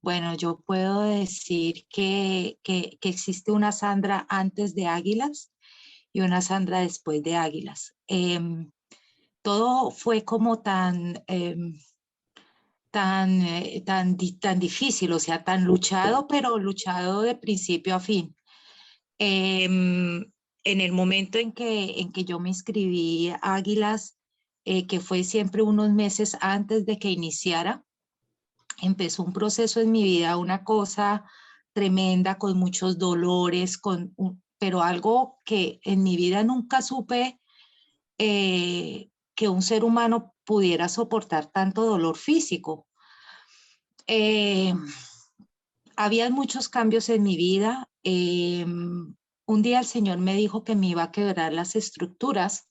Bueno, yo puedo decir que existe una Sandra antes de Águilas y una Sandra después de Águilas. Todo fue como tan difícil, o sea, tan luchado, pero luchado de principio a fin. En el momento en que yo me inscribí a Águilas, que fue siempre unos meses antes de que iniciara, empezó un proceso en mi vida, una cosa tremenda, con muchos dolores, pero algo que en mi vida nunca supe que un ser humano pudiera soportar tanto dolor físico. Eh, Había muchos cambios en mi vida. Un día el Señor me dijo que me iba a quebrar las estructuras,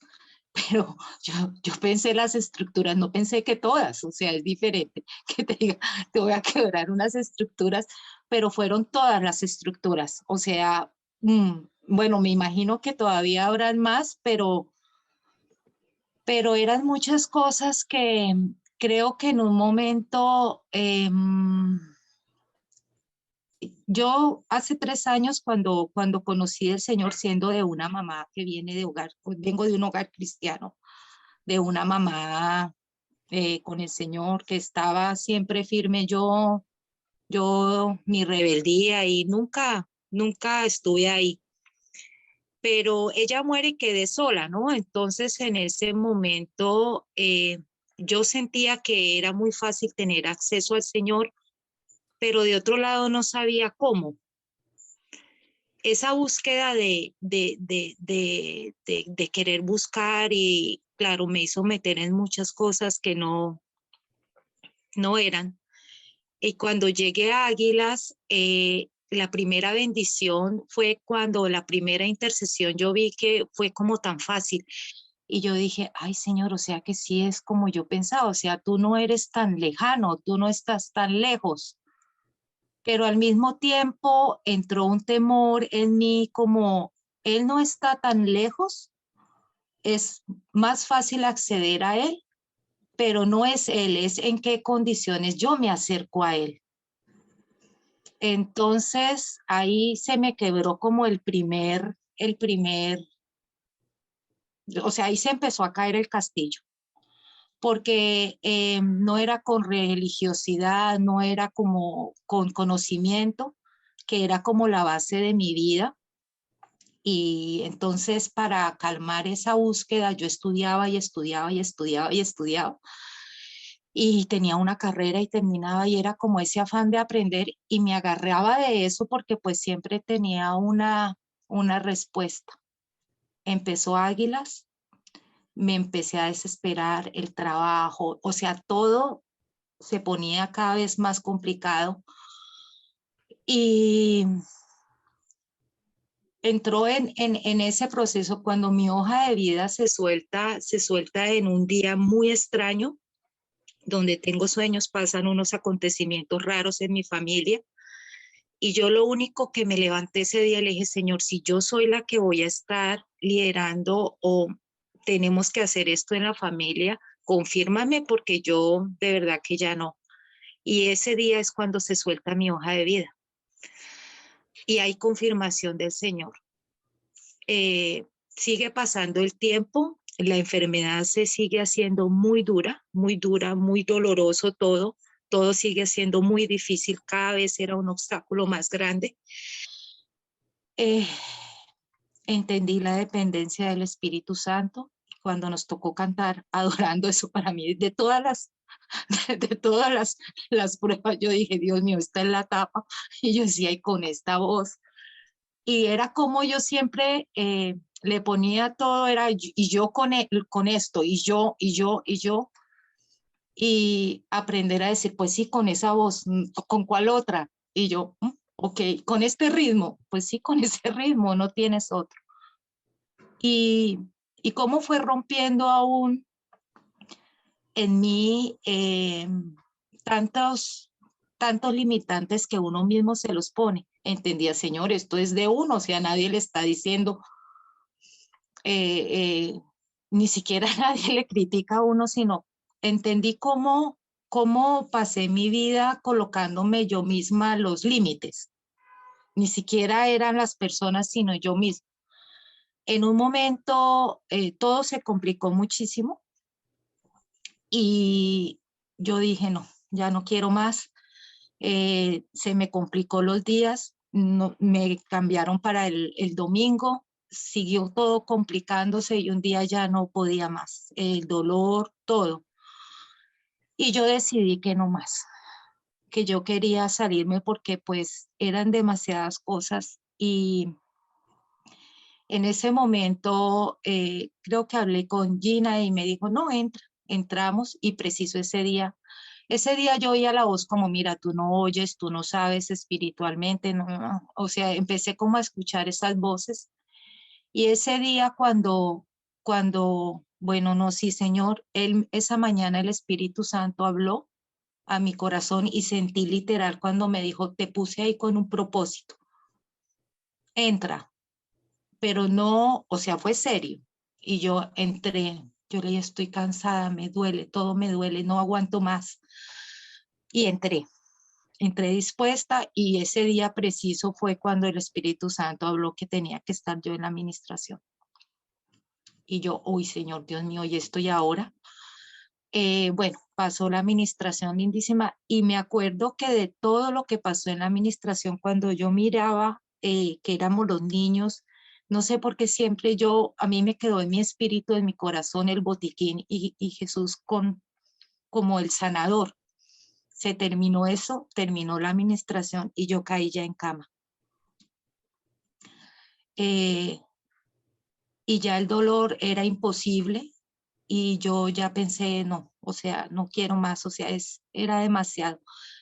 pero yo pensé las estructuras, no pensé que todas, o sea, es diferente que te diga, te voy a quebrar unas estructuras, pero fueron todas las estructuras, o sea, bueno, me imagino que todavía habrán más, pero eran muchas cosas que creo que en un momento, yo hace 3 años cuando conocí al Señor siendo de una mamá que viene de hogar, pues vengo de un hogar cristiano, de una mamá con el Señor que estaba siempre firme, mi rebeldía y nunca estuve ahí. Pero ella muere y quedé sola, ¿no? Entonces en ese momento yo sentía que era muy fácil tener acceso al Señor, pero de otro lado no sabía cómo. Esa búsqueda de querer buscar y claro, me hizo meter en muchas cosas que no eran. Y cuando llegué a Águilas, la primera bendición fue cuando la primera intercesión yo vi que fue como tan fácil. Y yo dije, ay Señor, o sea que sí es como yo pensaba, o sea, tú no eres tan lejano, tú no estás tan lejos. Pero al mismo tiempo entró un temor en mí como Él no está tan lejos, es más fácil acceder a Él, pero no es Él, es en qué condiciones yo me acerco a Él. Entonces ahí se me quebró como o sea, ahí se empezó a caer el castillo, porque no era con religiosidad, no era como con conocimiento, que era como la base de mi vida. Y entonces para calmar esa búsqueda yo estudiaba y estudiaba y estudiaba y estudiaba y tenía una carrera y terminaba y era como ese afán de aprender y me agarraba de eso porque pues siempre tenía una respuesta. Empezó Águilas, me empecé a desesperar, el trabajo, o sea, todo se ponía cada vez más complicado y entró en ese proceso cuando mi hoja de vida se suelta en un día muy extraño, donde tengo sueños, pasan unos acontecimientos raros en mi familia. Y yo lo único que me levanté ese día le dije, Señor, si yo soy la que voy a estar liderando o tenemos que hacer esto en la familia, confírmame porque yo de verdad que ya no. Y ese día es cuando se suelta mi hoja de vida. Y hay confirmación del Señor. Sigue pasando el tiempo, la enfermedad se sigue haciendo muy dura, muy doloroso todo sigue siendo muy difícil, cada vez era un obstáculo más grande. Eh, Entendí la dependencia del Espíritu Santo cuando nos tocó cantar adorando. Eso para mí, de todas las pruebas, yo dije, Dios mío, esta es la etapa. Y yo decía, y con esta voz. Y era como yo siempre le ponía todo, era y yo con esto, y aprender a decir, pues sí, con esa voz, ¿con cuál otra? Y yo, ok, con este ritmo, pues sí, con ese ritmo, no tienes otro. Y, y cómo fue rompiendo aún en mí tantos, tantos limitantes que uno mismo se los pone. Entendía, Señor, esto es de uno, o sea, nadie le está diciendo, ni siquiera nadie le critica a uno, sino entendí cómo pasé mi vida colocándome yo misma los límites. Ni siquiera eran las personas, sino yo misma. En un momento todo se complicó muchísimo y yo dije, no, ya no quiero más. Se me complicó los días, no, me cambiaron para el domingo, siguió todo complicándose y un día ya no podía más, el dolor, todo. Y yo decidí que no más, que yo quería salirme porque pues eran demasiadas cosas y en ese momento creo que hablé con Gina y me dijo, no, entramos y preciso ese día yo oía la voz como, mira, tú no oyes, tú no sabes espiritualmente, no, no. O sea, empecé como a escuchar esas voces y ese día bueno, no, sí, Señor, esa mañana el Espíritu Santo habló a mi corazón y sentí literal cuando me dijo, te puse ahí con un propósito, entra, pero no, o sea, fue serio. Y yo entré, yo le dije, estoy cansada, me duele, todo me duele, no aguanto más. Y entré dispuesta y ese día preciso fue cuando el Espíritu Santo habló que tenía que estar yo en la administración. Y yo, uy, Señor Dios mío, ¿y esto y ahora? Bueno, pasó la administración lindísima y me acuerdo que de todo lo que pasó en la administración, cuando yo miraba que éramos los niños, no sé por qué siempre a mí me quedó en mi espíritu, en mi corazón el botiquín y Jesús como el sanador. Se terminó eso, terminó la administración y yo caí ya en cama. Eh, y ya el dolor era imposible y yo ya pensé, no, o sea, no quiero más, o sea, era demasiado.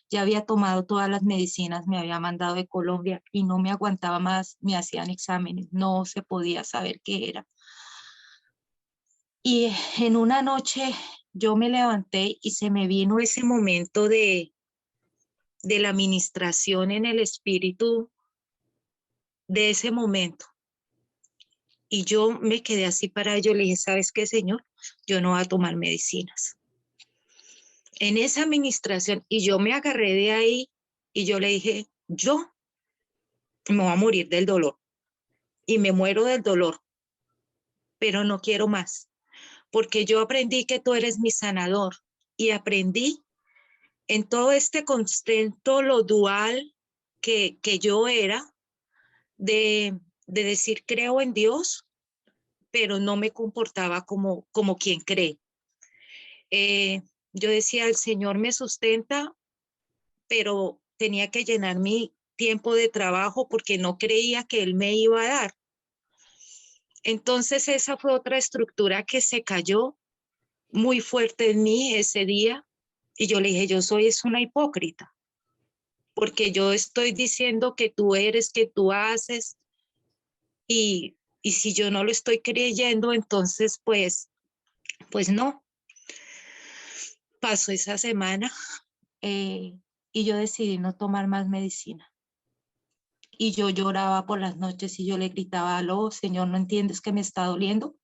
Ya había tomado todas las medicinas, me había mandado de Colombia y no me aguantaba más, me hacían exámenes, no se podía saber qué era. Y en una noche yo me levanté y se me vino ese momento de la administración en el espíritu de ese momento. Y yo me quedé así para ello, le dije, ¿sabes qué, Señor? Yo no voy a tomar medicinas. En esa administración, y yo me agarré de ahí y yo le dije, yo me voy a morir del dolor y me muero del dolor, pero no quiero más, porque yo aprendí que tú eres mi sanador y aprendí en todo este contexto lo dual que yo era de decir creo en Dios, pero no me comportaba como quien cree. Yo decía, el Señor me sustenta, pero tenía que llenar mi tiempo de trabajo porque no creía que Él me iba a dar. Entonces esa fue otra estructura que se cayó muy fuerte en mí ese día y yo le dije, yo soy es una hipócrita, porque yo estoy diciendo que tú eres, que tú haces y si yo no lo estoy creyendo, entonces pues no. Pasó esa semana eh, y yo decidí no tomar más medicina. Y yo lloraba por las noches y yo le gritaba, aló, Señor, ¿no entiendes que me está doliendo?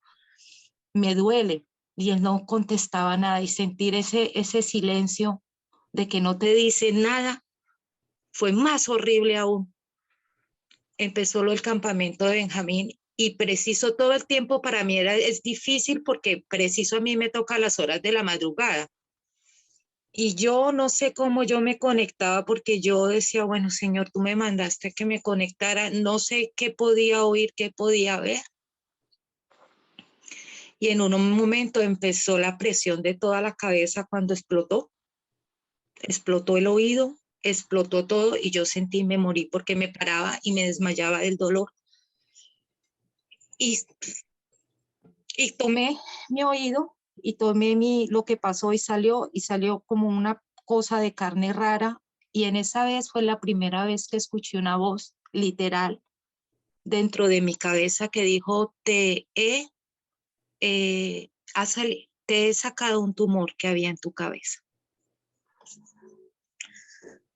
Me duele. Y él no contestaba nada y sentir ese silencio de que no te dice nada fue más horrible aún. Empezó el campamento de Benjamín y preciso todo el tiempo para mí es difícil porque preciso a mí me toca a las horas de la madrugada. Y yo no sé cómo yo me conectaba porque yo decía, bueno, Señor, tú me mandaste que me conectara, no sé qué podía oír, qué podía ver. Y en un momento empezó la presión de toda la cabeza cuando explotó el oído, explotó todo y yo sentí, me morí porque me paraba y me desmayaba del dolor. Y, y tomé mi oído y tomé lo que pasó y salió como una cosa de carne rara. Y en esa vez fue la primera vez que escuché una voz literal dentro de mi cabeza que dijo, eh, te he sacado un tumor que había en tu cabeza.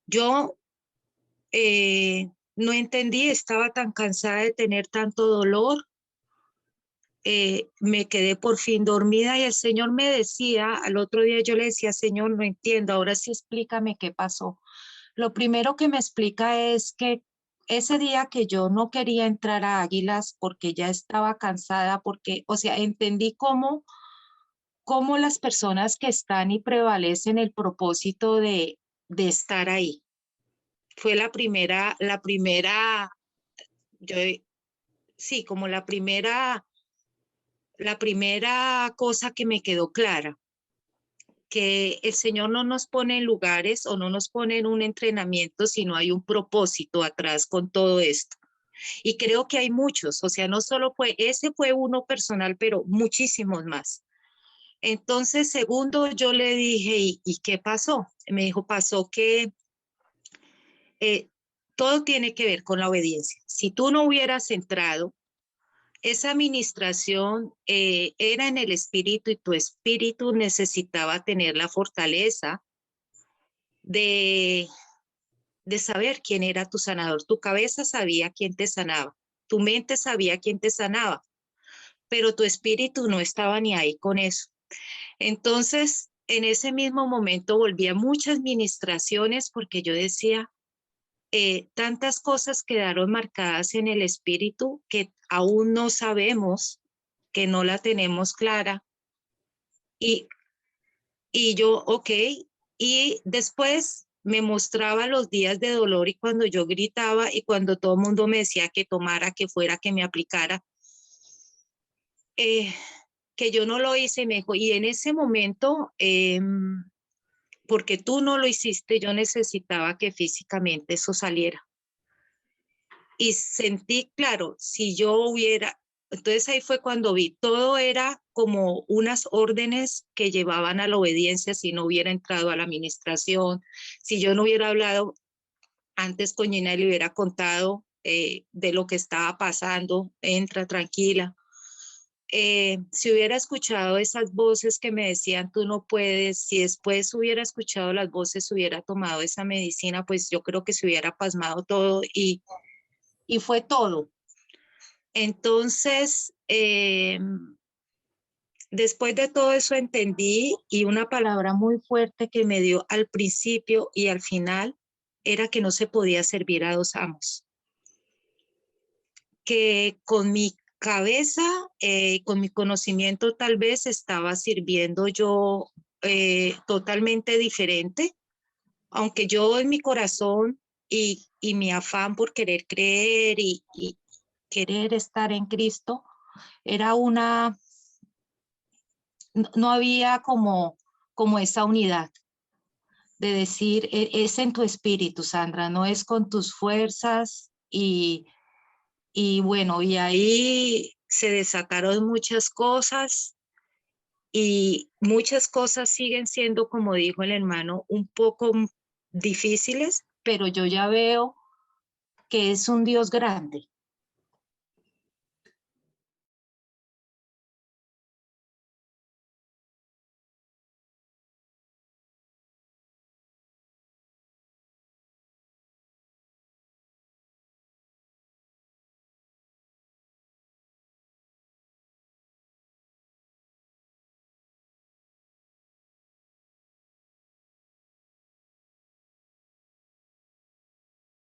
Yo no entendí, estaba tan cansada de tener tanto dolor me quedé por fin dormida y el Señor me decía, al otro día yo le decía, Señor, no entiendo, ahora sí explícame qué pasó. Lo primero que me explica es que ese día que yo no quería entrar a Águilas porque ya estaba cansada, porque, o sea, entendí cómo las personas que están y prevalecen el propósito de estar ahí. Fue yo, sí, como la primera cosa que me quedó clara, que el Señor no nos pone en lugares o no nos pone en un entrenamiento, sino hay un propósito atrás con todo esto. Y creo que hay muchos, o sea, no solo ese fue uno personal, pero muchísimos más. Entonces, segundo, yo le dije, ¿y qué pasó? Me dijo, pasó que eh, todo tiene que ver con la obediencia. Si tú no hubieras entrado, esa administración era en el espíritu y tu espíritu necesitaba tener la fortaleza de, de saber quién era tu sanador. Tu cabeza sabía quién te sanaba, tu mente sabía quién te sanaba, pero tu espíritu no estaba ni ahí con eso. Entonces, en ese mismo momento volví a muchas ministraciones porque yo decía, tantas cosas quedaron marcadas en el espíritu que aún no sabemos, que no la tenemos clara. Y, y yo, ok, y después me mostraba los días de dolor y cuando yo gritaba y cuando todo el mundo me decía que tomara, que fuera, que me aplicara, eh, que yo no lo hice y me dijo, y en ese momento, porque tú no lo hiciste, yo necesitaba que físicamente eso saliera. Y sentí, claro, si yo hubiera, entonces ahí fue cuando vi, todo era como unas órdenes que llevaban a la obediencia si no hubiera entrado a la administración, si yo no hubiera hablado antes con Gina y le hubiera contado de lo que estaba pasando, entra tranquila. Si hubiera escuchado esas voces que me decían tú no puedes, si después hubiera escuchado las voces, hubiera tomado esa medicina, pues yo creo que se hubiera pasmado todo y fue todo. Entonces, después de todo eso entendí y una palabra muy fuerte que me dio al principio y al final era que no se podía servir a dos amos. Que con mi cabeza, con mi conocimiento tal vez estaba sirviendo yo totalmente diferente, aunque yo en mi corazón y mi afán por querer creer y querer estar en Cristo, era no había como esa unidad de decir, es en tu espíritu, Sandra, no es con tus fuerzas y bueno, y ahí se desataron muchas cosas y muchas cosas siguen siendo, como dijo el hermano, un poco difíciles, pero yo ya veo que es un Dios grande,